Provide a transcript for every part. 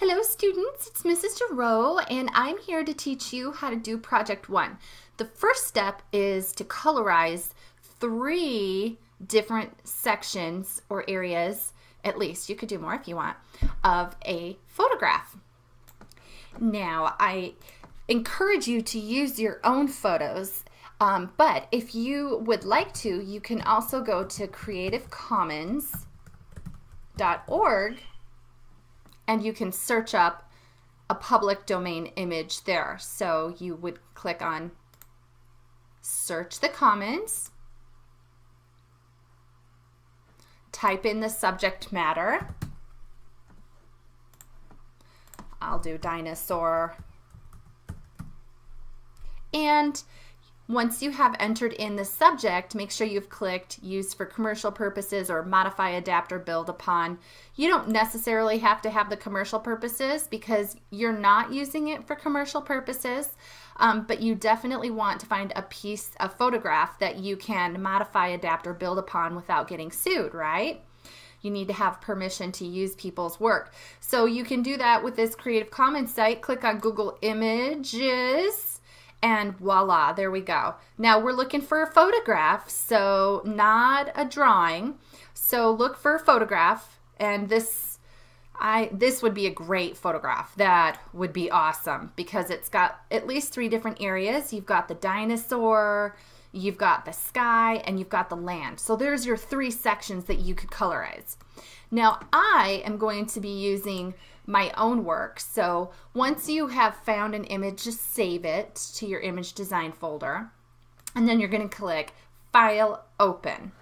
Hello students, it's Mrs. Girot and I'm here to teach you how to do project 1. The first step is to colorize 3 different sections or areas, at least, you could do more if you want, of a photograph. Now I encourage you to use your own photos, but if you would like to, you can also go to creativecommons.org and you can search up a public domain image there. So you would click on search the commons, type in the subject matter. I'll do dinosaur. And once you have entered in the subject, make sure you've clicked use for commercial purposes or modify, adapt, or build upon. You don't necessarily have to have the commercial purposes because you're not using it for commercial purposes, but you definitely want to find a photograph that you can modify, adapt, or build upon without getting sued, right? You need to have permission to use people's work. So you can do that with this Creative Commons site. Click on Google Images. And voila, there we go. Now we're looking for a photograph, so not a drawing. So look for a photograph, and this would be a great photograph. That would be awesome because it's got at least 3 different areas. You've got the dinosaur, you've got the sky, and you've got the land. So there's your 3 sections that you could colorize. Now I am going to be using my own work. So once you have found an image, just save it to your image design folder. And then you're going to click File, Open.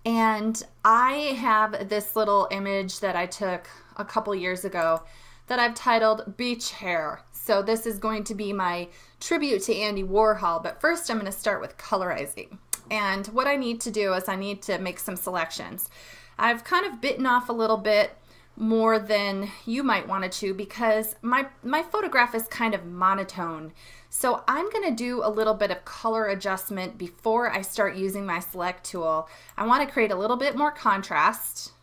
And I have this little image that I took a couple years ago that I've titled Beach Hair. So this is going to be my tribute to Andy Warhol. But first I'm going to start with colorizing. And what I need to do is I need to make some selections. I've kind of bitten off a little bit more than you might want to chew because my photograph is kind of monotone. So I'm going to do a little bit of color adjustment before I start using my select tool. I want to create a little bit more contrast.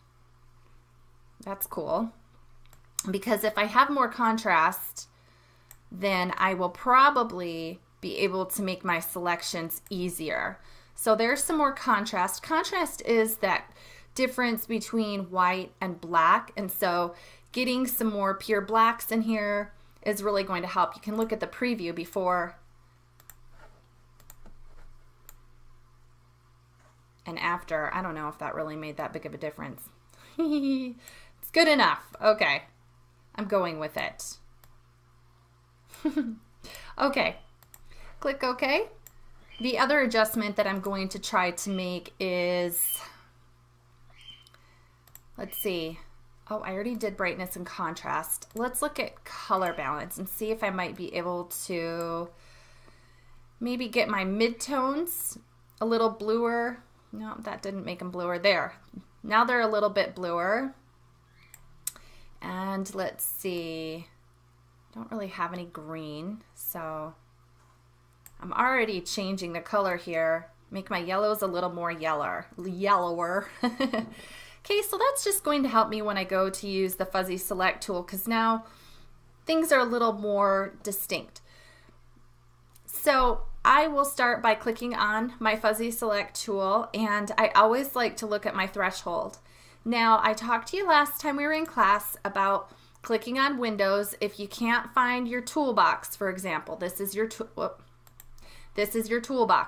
That's cool. Because if I have more contrast, then I will probably be able to make my selections easier. So there's some more contrast. Contrast is that difference between white and black, and so getting some more pure blacks in here is really going to help. You can look at the preview before and after. I don't know if that really made that big of a difference. It's good enough. Okay, I'm going with it. Okay, click OK. The other adjustment that I'm going to try to make is, let's see. Oh, I already did brightness and contrast. Let's look at color balance and see if I might be able to maybe get my midtones a little bluer. No, that didn't make them bluer. There. Now they're a little bit bluer. And let's see. I don't really have any green, so I'm already changing the color here. Make my yellows a little more yellower. Okay, so that's just going to help me when I go to use the fuzzy select tool because now things are a little more distinct. So I will start by clicking on my fuzzy select tool, and I always like to look at my threshold. Now I talked to you last time we were in class about clicking on windows if you can't find your toolbox, for example. This is your toolbox.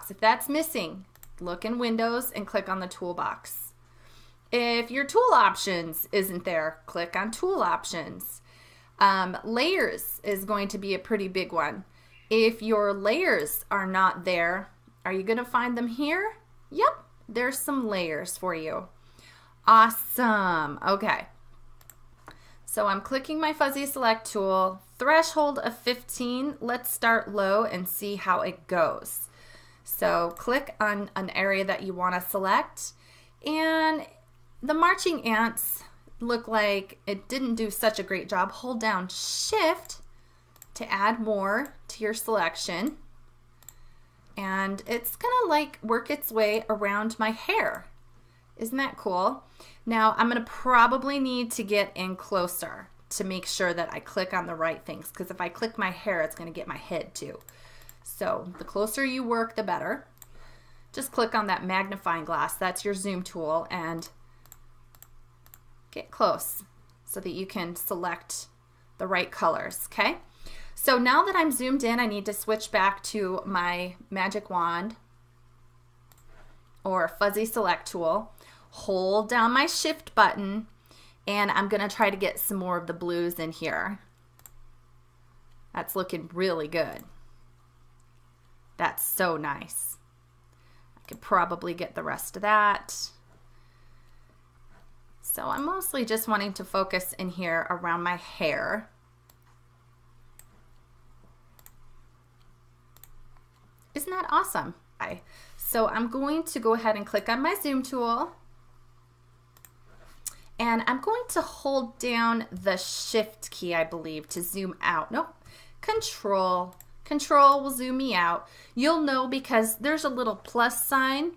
If that's missing, look in Windows and click on the toolbox. If your tool options isn't there, click on tool options. Layers is going to be a pretty big one. If your layers are not there, are you going to find them here? Yep, there's some layers for you. Awesome. Okay. So I'm clicking my fuzzy select tool, threshold of 15. Let's start low and see how it goes. So click on an area that you want to select, and the marching ants look like it didn't do such a great job. Hold down Shift to add more to your selection, and it's gonna like work its way around my hair. Isn't that cool? Now I'm gonna probably need to get in closer to make sure that I click on the right things, because if I click my hair, it's going to get my head too. So the closer you work, the better. Just click on that magnifying glass, that's your zoom tool, and get close so that you can select the right colors, okay? So now that I'm zoomed in, I need to switch back to my magic wand or fuzzy select tool, hold down my shift button, and I'm gonna try to get some more of the blues in here. That's looking really good. That's so nice. I could probably get the rest of that. So I'm mostly just wanting to focus in here around my hair. Isn't that awesome? So I'm going to go ahead and click on my zoom tool, and I'm going to hold down the shift key, I believe, to zoom out. Nope, control. Control will zoom me out. You'll know because there's a little plus sign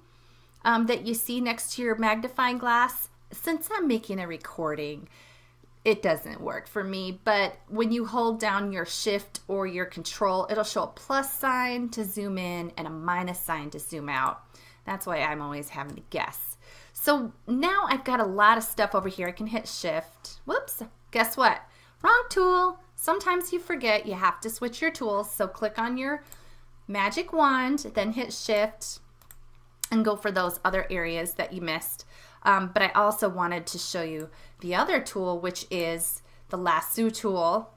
that you see next to your magnifying glass. Since I'm making a recording, it doesn't work for me, but when you hold down your shift or your control, it'll show a plus sign to zoom in and a minus sign to zoom out. That's why I'm always having to guess. So now I've got a lot of stuff over here. I can hit shift. Whoops, guess what? Wrong tool. Sometimes you forget you have to switch your tools. So click on your magic wand, then hit shift and go for those other areas that you missed. But I also wanted to show you the other tool, which is the Lasso Tool.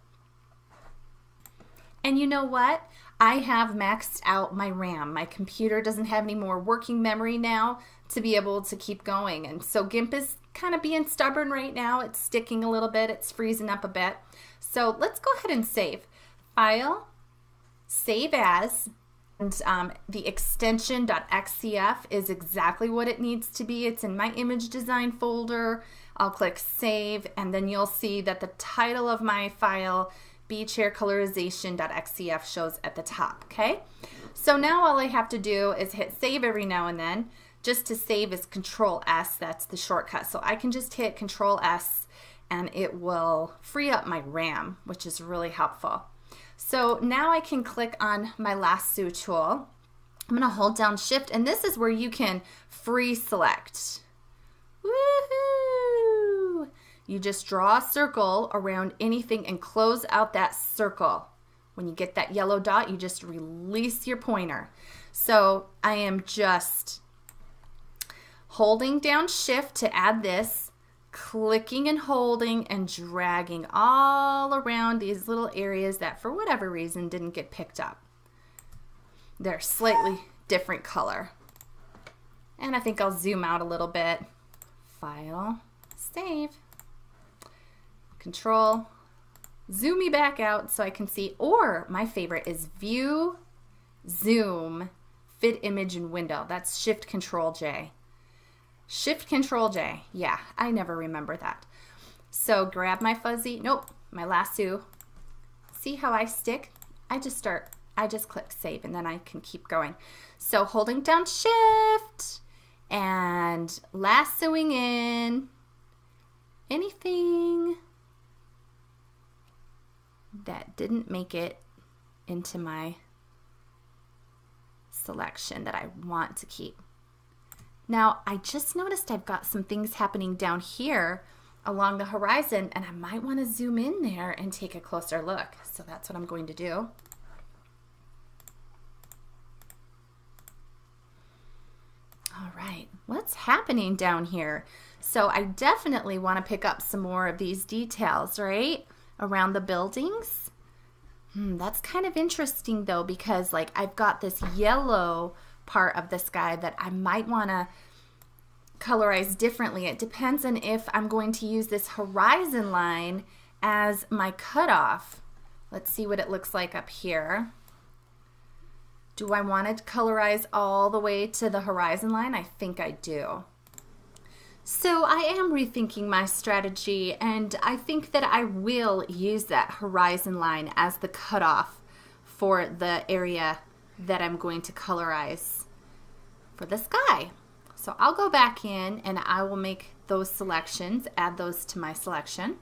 And you know what? I have maxed out my RAM. My computer doesn't have any more working memory now to be able to keep going. And so GIMP is kind of being stubborn right now. It's sticking a little bit. It's freezing up a bit. So let's go ahead and save. File, save as. And the extension .xcf is exactly what it needs to be. It's in my image design folder. I'll click save, and then you'll see that the title of my file, Beach Hair Colorization.xcf, shows at the top, okay? So now all I have to do is hit save every now and then. Just to save is Control S, that's the shortcut. So I can just hit Control S and it will free up my RAM, which is really helpful. So now I can click on my Lasso tool. I'm going to hold down shift, and this is where you can free select. Woohoo! You just draw a circle around anything and close out that circle. When you get that yellow dot, you just release your pointer. So I am just holding down shift to add this, clicking and holding and dragging all around these little areas that for whatever reason didn't get picked up. They're slightly different color. And I think I'll zoom out a little bit. File, save, Control, zoom me back out so I can see, or my favorite is View, Zoom, Fit Image in Window. That's Shift Control J. Shift Control J. Yeah, I never remember that. So grab my fuzzy, my lasso. See how I stick? I just click save and then I can keep going. So holding down shift and lassoing in anything that didn't make it into my selection that I want to keep. Now, I just noticed I've got some things happening down here along the horizon, and I might want to zoom in there and take a closer look. So that's what I'm going to do. All right, what's happening down here? So I definitely want to pick up some more of these details, right? Around the buildings. That's kind of interesting though, because like I've got this yellow part of the sky that I might want to colorize differently. It depends on if I'm going to use this horizon line as my cutoff. Let's see what it looks like up here. Do I want to colorize all the way to the horizon line? I think I do. So I am rethinking my strategy, and I think that I will use that horizon line as the cutoff for the area that I'm going to colorize for the sky. So I'll go back in and I will make those selections, add those to my selection.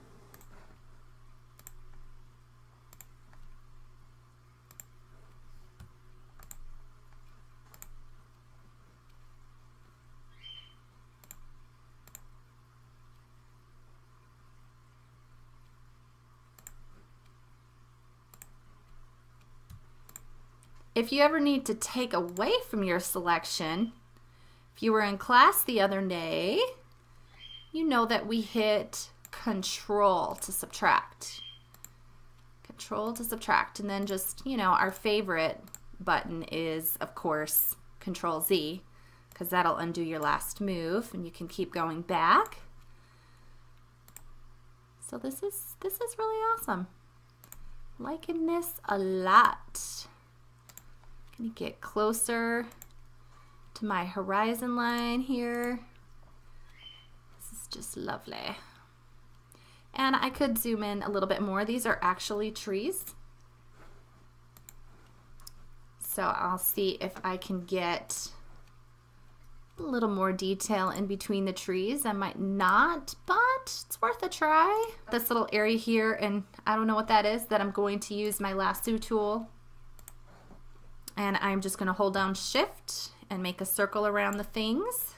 If you ever need to take away from your selection, if you were in class the other day, you know that we hit Control to subtract. Control to subtract, and then just, you know, our favorite button is, of course, Control Z, because that'll undo your last move, and you can keep going back. So this is really awesome. Liking this a lot. Gonna get closer to my horizon line here. This is just lovely. And I could zoom in a little bit more. These are actually trees. So I'll see if I can get a little more detail in between the trees. I might not, but it's worth a try. This little area here, and I don't know what that is, that I'm going to use my Lasso Tool. And I'm just going to hold down Shift and make a circle around the things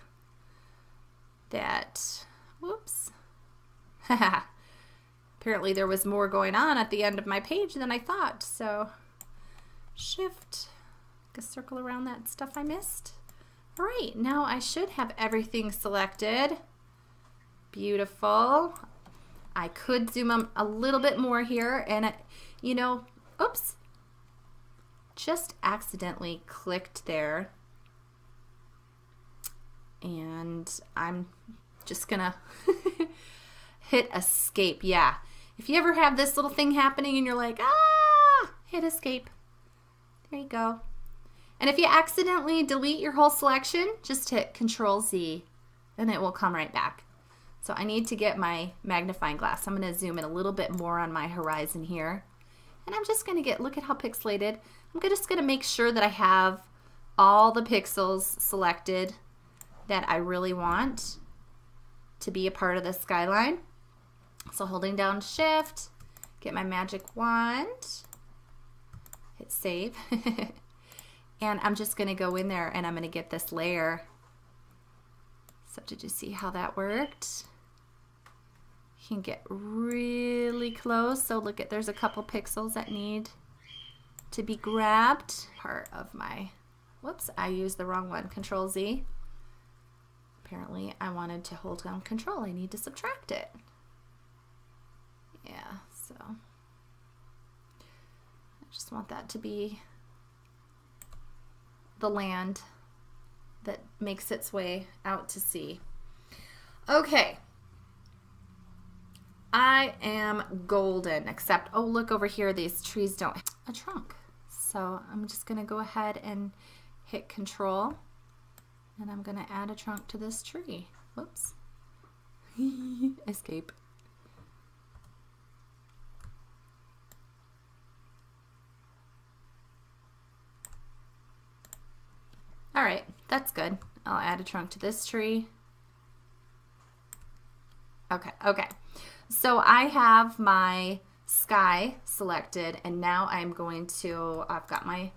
that, whoops. Apparently there was more going on at the end of my page than I thought. So Shift, make a circle around that stuff I missed. All right, now I should have everything selected. Beautiful. I could zoom in a little bit more here, and you know, oops, just accidentally clicked there. And I'm just gonna hit escape. Yeah, if you ever have this little thing happening and you're like, ah, hit escape. There you go. And if you accidentally delete your whole selection, just hit Control Z and it will come right back. So I need to get my magnifying glass. I'm going to zoom in a little bit more on my horizon here. And I'm just going to get, look at how pixelated. I'm just going to make sure that I have all the pixels selected that I really want to be a part of the skyline. So holding down Shift, get my magic wand, hit save. And I'm just going to go in there and I'm going to get this layer. So did you see how that worked? You can get really close. So look at, there's a couple pixels that need to be grabbed. Part of my, whoops, I used the wrong one, Control Z. Apparently I wanted to hold down Control. I need to subtract it. Yeah, so I just want that to be the land that makes its way out to sea. Okay, I am golden, except, oh, look over here, these trees don't have a trunk. So I'm just gonna go ahead and hit Control, and I'm gonna add a trunk to this tree. Whoops. Escape. All right, that's good. I'll add a trunk to this tree. Okay. So I have my sky selected, and now I'm going to, I've got my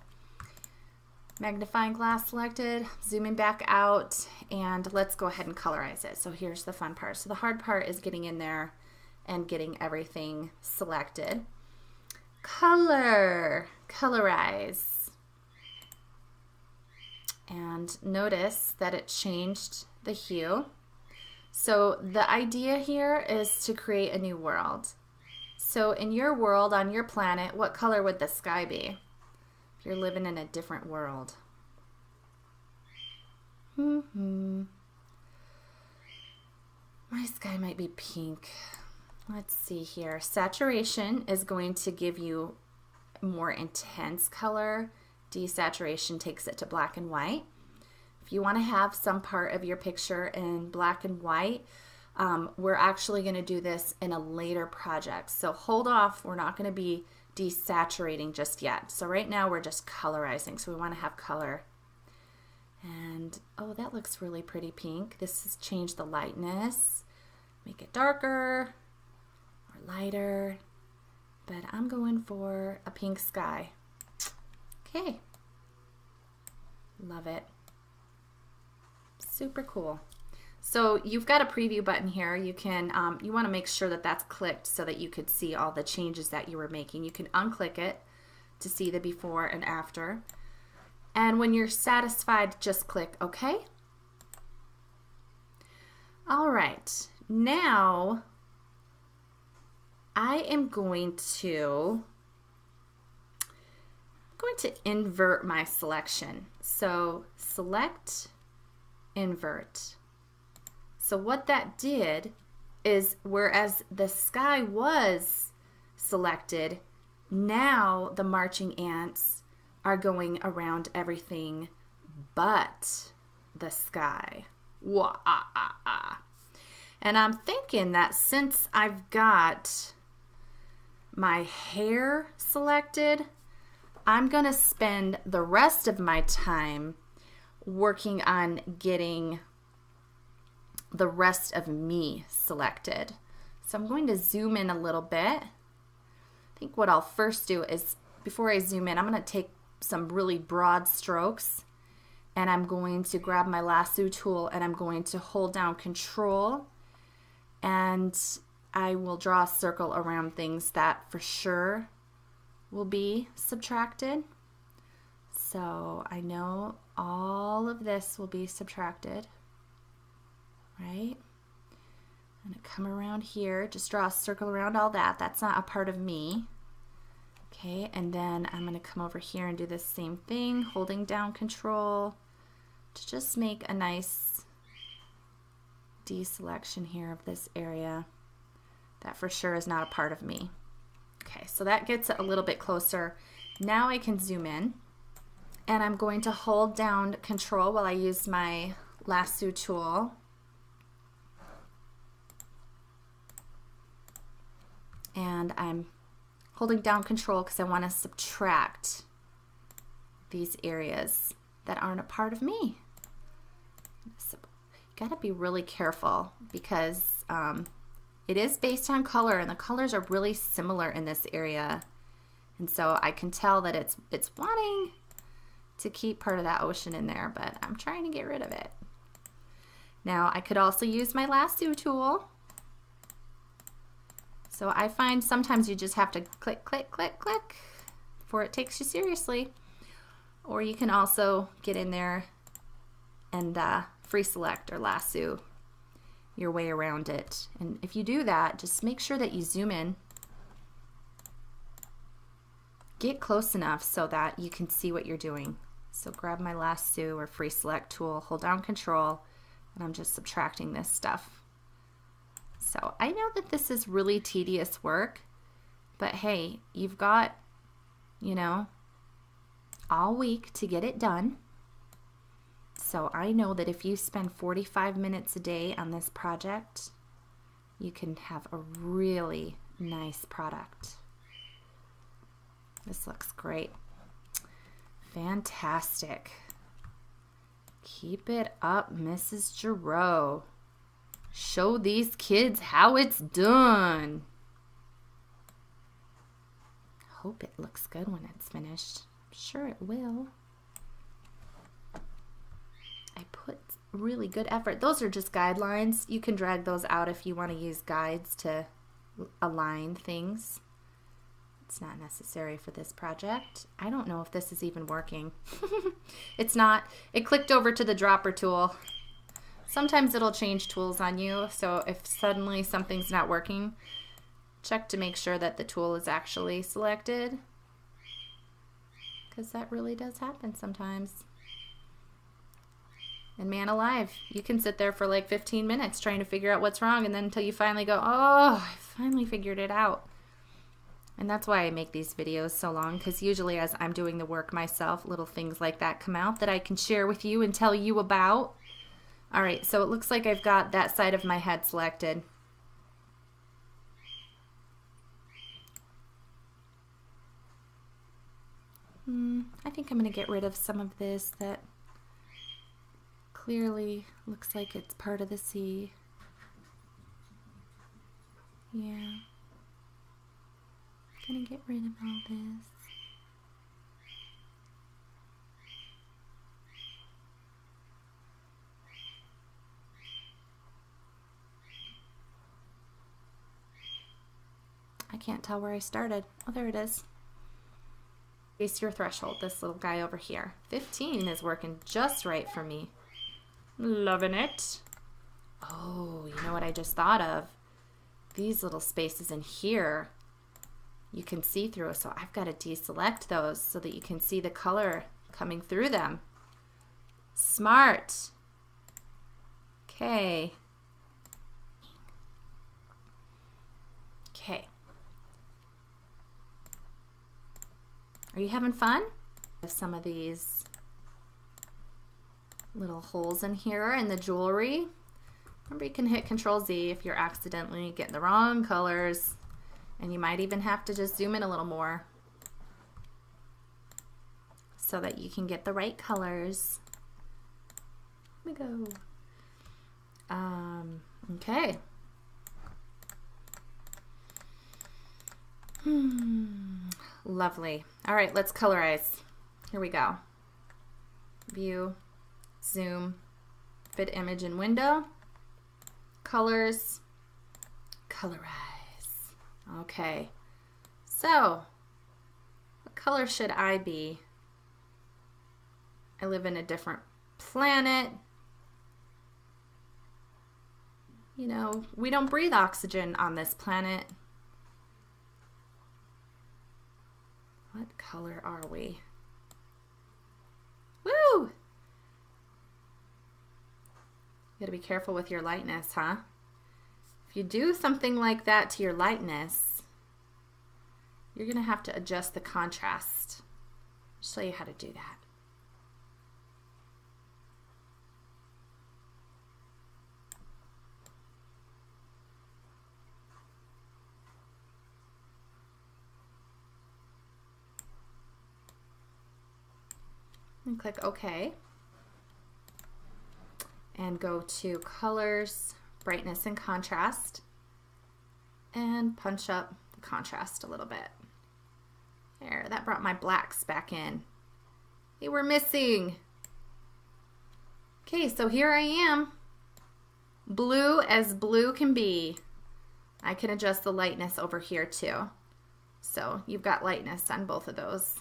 magnifying glass selected, zooming back out, and let's go ahead and colorize it. So here's the fun part. So the hard part is getting in there and getting everything selected. Colorize. And notice that it changed the hue. So the idea here is to create a new world. So in your world, on your planet, what color would the sky be if you're living in a different world? My sky might be pink. Let's see here. Saturation is going to give you more intense color. Desaturation takes it to black and white. If you want to have some part of your picture in black and white, we're actually going to do this in a later project. So hold off. We're not going to be desaturating just yet. So right now we're just colorizing. So we want to have color. And oh, that looks really pretty pink. This has changed the lightness. Make it darker or lighter. But I'm going for a pink sky. Okay, love it. Super cool. So you've got a preview button here. You can, you want to make sure that that's clicked so that you could see all the changes that you were making. You can unclick it to see the before and after. And when you're satisfied, just click OK. All right, now I am going to invert my selection. So select, invert. So what that did is, whereas the sky was selected, now the marching ants are going around everything but the sky. Wah-ah-ah-ah. And I'm thinking that since I've got my hair selected, I'm going to spend the rest of my time working on getting the rest of me selected. So I'm going to zoom in a little bit. I think what I'll first do is, before I zoom in, I'm going to take some really broad strokes, and I'm going to grab my lasso tool and I'm going to hold down Control, and I will draw a circle around things that for sure will be subtracted. So I know all of this will be subtracted, right? I'm going to come around here, just draw a circle around all that. That's not a part of me. Okay, and then I'm going to come over here and do the same thing, holding down Control to just make a nice deselection here of this area that for sure is not a part of me. Okay, so that gets it a little bit closer. Now I can zoom in, and I'm going to hold down Control while I use my lasso tool. And I'm holding down Control because I want to subtract these areas that aren't a part of me. So you got to be really careful because it is based on color, and the colors are really similar in this area. And so I can tell that it's wanting to keep part of that ocean in there, but I'm trying to get rid of it. Now I could also use my lasso tool. So I find sometimes you just have to click, click, click, click before it takes you seriously. Or you can also get in there and free select or lasso your way around it. And if you do that, just make sure that you zoom in. Get close enough so that you can see what you're doing. So grab my lasso or free select tool, hold down Control, and I'm just subtracting this stuff. So I know that this is really tedious work, but hey, you've got, you know, all week to get it done. So I know that if you spend 45 minutes a day on this project, you can have a really nice product. This looks great. Fantastic. Keep it up, Mrs. Girot. Show these kids how it's done. Hope it looks good when it's finished. I'm sure it will. I put really good effort. Those are just guidelines. You can drag those out if you want to use guides to align things. It's not necessary for this project. I don't know if this is even working. It's not. It clicked over to the dropper tool. Sometimes it'll change tools on you, so if suddenly something's not working, check to make sure that the tool is actually selected, because that really does happen sometimes. And man alive, you can sit there for like 15 minutes trying to figure out what's wrong, and then until you finally go, oh, I finally figured it out. And that's why I make these videos so long, because usually as I'm doing the work myself, little things like that come out that I can share with you and tell you about. All right, so it looks like I've got that side of my head selected. I think I'm going to get rid of some of this that clearly looks like it's part of the sea. Yeah. Gonna get rid of all this. I can't tell where I started. Oh, there it is. Face your threshold, this little guy over here. 15 is working just right for me. Loving it. Oh, you know what I just thought of? These little spaces in here, you can see through, so I've got to deselect those so that you can see the color coming through them. Smart. Okay. Okay. Are you having fun? Some of these little holes in here in the jewelry. Remember, you can hit Control-Z if you're accidentally getting the wrong colors, and you might even have to just zoom in a little more so that you can get the right colors. Here we go. Okay. Lovely. All right, let's colorize. Here we go. View, zoom, fit image in window, colors, colorize. Okay, so what color should I be? I live in a different planet. You know, we don't breathe oxygen on this planet. What color are we? Woo! You gotta be careful with your lightness, huh? If you do something like that to your lightness, you're gonna have to adjust the contrast. I'll show you how to do that. And click OK. And go to Colors, Brightness and Contrast, and punch up the contrast a little bit. There, that brought my blacks back in. They were missing. Okay, so here I am. Blue as blue can be. I can adjust the lightness over here too. So you've got lightness on both of those.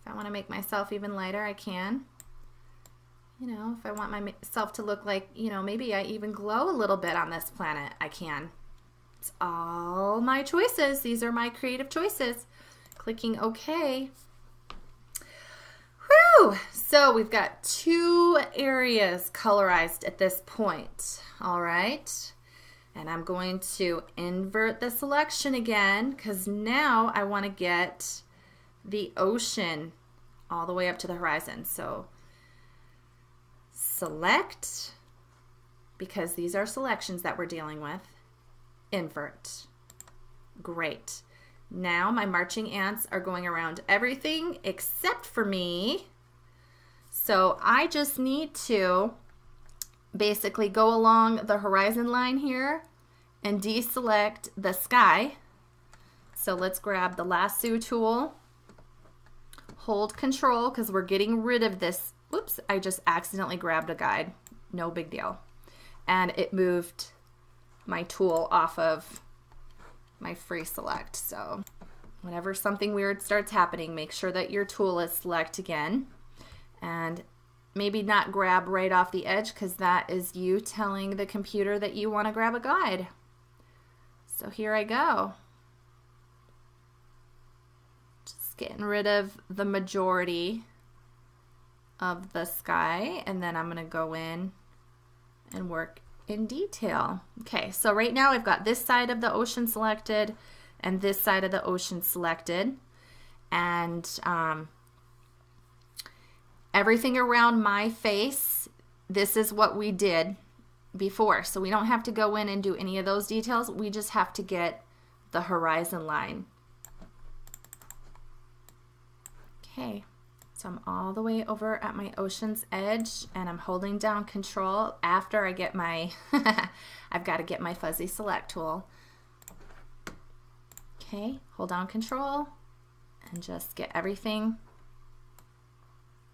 If I want to make myself even lighter, I can. You know, if I want myself to look like, you know, maybe I even glow a little bit on this planet, I can. It's all my choices. These are my creative choices. Clicking OK. Whew! So we've got 2 areas colorized at this point. All right. And I'm going to invert the selection again because now I want to get the ocean all the way up to the horizon. So select, because these are selections that we're dealing with, invert. Great. Now my marching ants are going around everything except for me. So I just need to basically go along the horizon line here and deselect the sky. So let's grab the Lasso Tool. Hold Control because we're getting rid of this. Whoops, I just accidentally grabbed a guide. No big deal. And it moved my tool off of my free select. So whenever something weird starts happening, make sure that your tool is select again. And maybe not grab right off the edge because that is you telling the computer that you want to grab a guide. So here I go. Getting rid of the majority of the sky, and then I'm going to go in and work in detail. Okay, so right now I've got this side of the ocean selected and this side of the ocean selected, and everything around my face, this is what we did before, so we don't have to go in and do any of those details. We just have to get the horizon line. Okay, so I'm all the way over at my ocean's edge and I'm holding down Control after I get my, I've got to get my fuzzy select tool. Okay, hold down Control and just get everything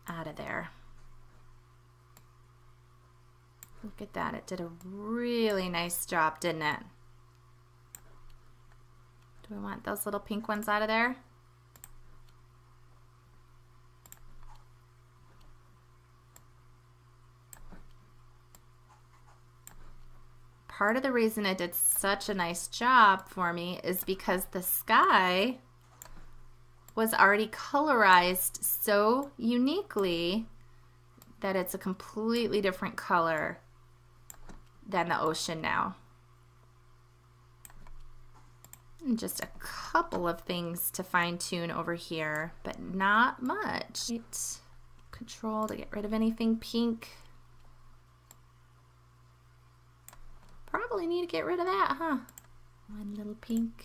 out of there. Look at that, it did a really nice job, didn't it? Do we want those little pink ones out of there? part of the reason it did such a nice job for me is because the sky was already colorized so uniquely that it's a completely different color than the ocean now. And just a couple of things to fine tune over here, but not much. Hit Control to get rid of anything pink. Probably need to get rid of that, huh? One little pink.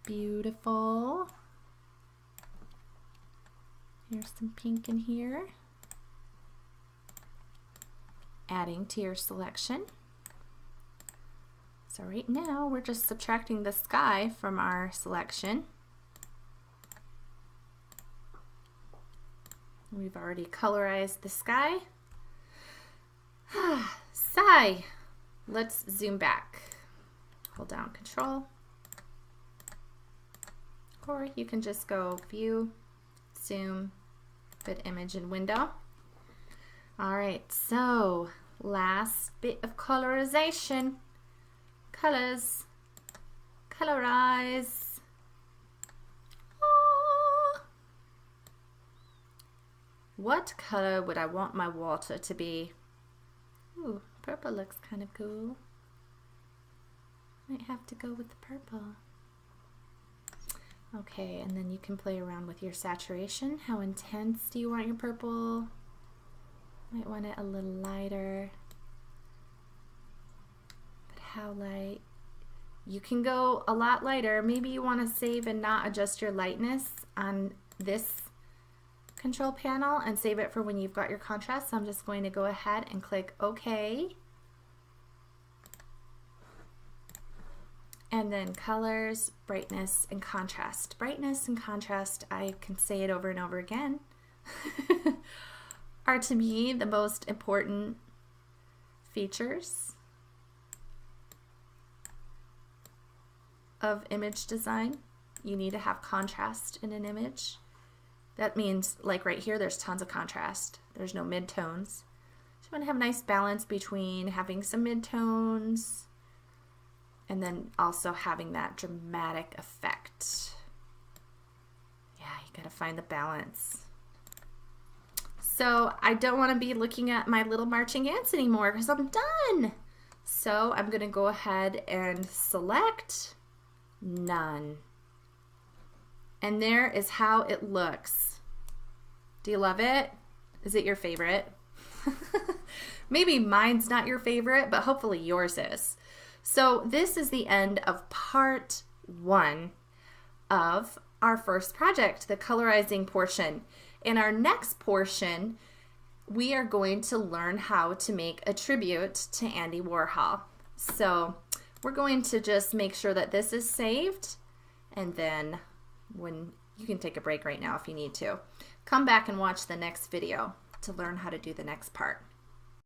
Beautiful. Here's some pink in here. Adding to your selection. So right now we're just subtracting the sky from our selection. We've already colorized the sky. Sigh. Let's zoom back. Hold down Control. Or you can just go View, Zoom, Fit Image and Window. All right, so last bit of colorization. Colors. Colorize. Oh. What color would I want my water to be? Ooh, purple looks kind of cool. Might have to go with the purple. Okay, and then you can play around with your saturation. How intense do you want your purple? Might want it a little lighter. But how light? You can go a lot lighter. Maybe you want to save and not adjust your lightness on this control panel and save it for when you've got your contrast. So I'm just going to go ahead and click OK. And then colors, brightness, and contrast. Brightness and contrast, I can say it over and over again, are to me the most important features of image design. You need to have contrast in an image. That means, like right here, there's tons of contrast. There's no midtones. So you want to have a nice balance between having some midtones and then also having that dramatic effect. Yeah, you gotta find the balance. So I don't want to be looking at my little marching ants anymore because I'm done. So I'm gonna go ahead and select none. And there is how it looks. Do you love it? Is it your favorite? Maybe mine's not your favorite, but hopefully yours is. So this is the end of part 1 of our first project, the colorizing portion. In our next portion, we are going to learn how to make a tribute to Andy Warhol. So we're going to just make sure that this is saved, and then when you can take a break right now if you need to. Come back and watch the next video to learn how to do the next part.